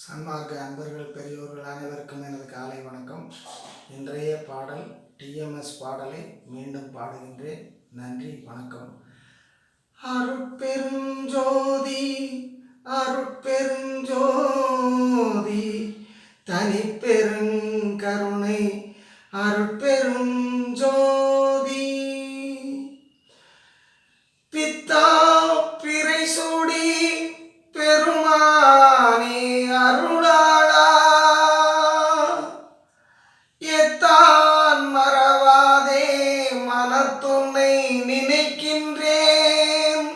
சன்மார்க்க அன்பர்கள் பெரியோர்கள் அனைவருக்கும் எனது காலை வணக்கம். இன்றைய பாடல் டிஎம்எஸ் பாடலை மீண்டும் பாடுகின்றேன். நன்றி, வணக்கம். அருட்பெருஞ்சோதி அருட்பெருஞ்சோதி தனிப்பெருங்கருணை அருட்பெருஞ்சோதி பித்தா பிறைசூடி பெருமானே அருளாளா எத்தான் மறவாதே மனத்துன்னை நினைக்கின்றேன்.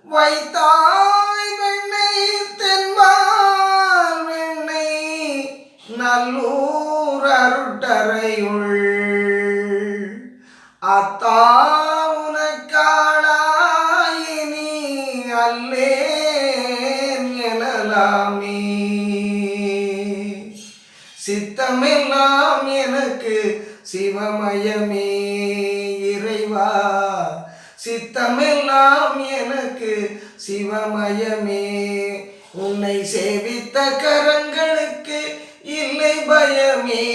வைத்தாய் வெண்ணை தென்பால் வெண்ணை நல்லூர் அருட்டறையுள் அத்தா உனக்காளாயினி அல்லேன் எனலாமே. சித்தமெல்லாம் எனக்கு சிவமயமே இறைவா, சித்தமெல்லாம் எனக்கு சிவமயமே. உன்னை சேவித்த கரங்களுக்கு இல்லை பயமே.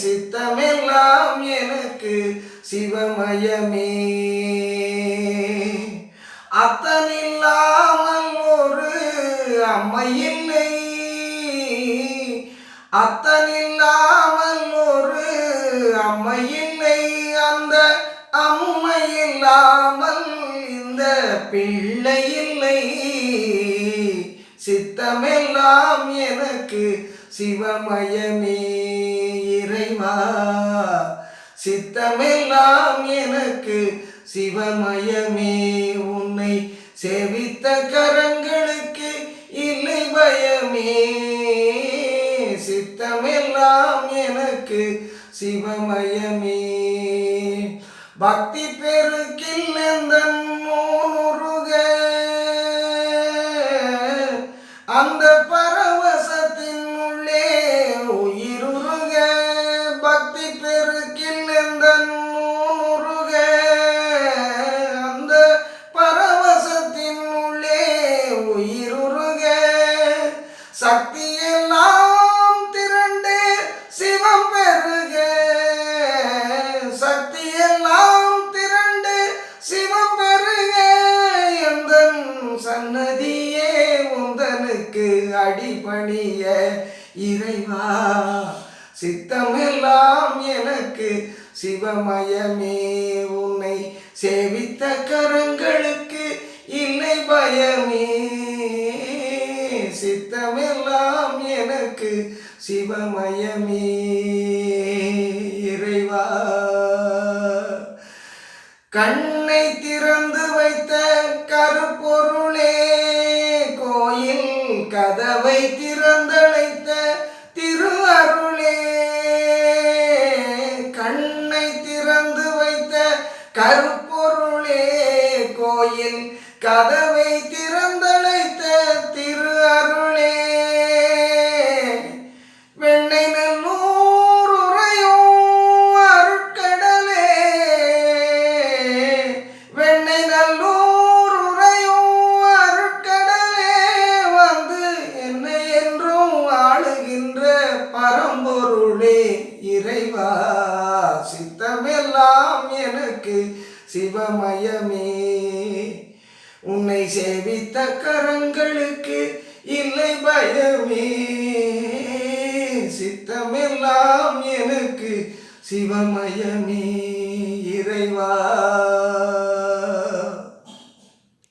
சித்தமெல்லாம் எனக்கு சிவமயமே. அத்தனில்லாமல் ஒரு அம்மை இல்லை, அத்தனில்லாமல் ஒரு அம்மை இல்லை. அந்த அம்மை இல்லாமல் இந்த பிள்ளை இல்லை. சித்தமெல்லாம் எனக்கு சிவமயமே இறைவா, சித்தமெல்லாம் எனக்கு சிவமயமே. உன்னை சேவித்த கரங்களுக்கு இல்லை பயமே. சித்தமெல்லாம் எனக்கு சிவமயமே. பக்தி பெருக்கில் எந்தன் நூனுருக அந்த பரவசத்தின் உள்ளே உயிருருக. பக்தி பெருக்கில் எந்தன் நூனுருக அந்த பரவசத்தின் உள்ளே உயிருருக. சக்தியெல்லாம் திரண்டு சிவம் பெருக, சக்தியெல்லாம் திரண்டு சிவம் பெருக. எந்தன் சன்னதியே உந்தனுக்கு அடிபணிய இறைவா. சித்தமெல்லாம் எனக்கு சிவமயமே. உன்னை சேவித்த கரங்களுக்கு இல்லை பயமே. சித்தமெல்லாம் எனக்கு சிவமயமே இறைவா. கண்ணை திறந்து வைத்த கருப்பொருளே, கோயில் கதவை திறந்தழைத்த திரு அருளே. கண்ணை திறந்து வைத்த கருப்பொருளே, கோயில் கதவை திறந்தழைத்த திரு அருளே. வெண்ணை நல்லூர் உறையும் அருட்கடலே, வெண்ணை நல்லூர் உறையும் அருட்கடலே. வந்து என்னை என்றும் ஆளுகின்ற பரம்பொருளே இறைவா. சித்தமெல்லாம் எனக்கு சிவமயமே. உன்னை சேவித்த கரங்களுக்கு இல்லை பயமே. சித்தமெல்லாம் எனக்கு சிவமயமே இறைவா.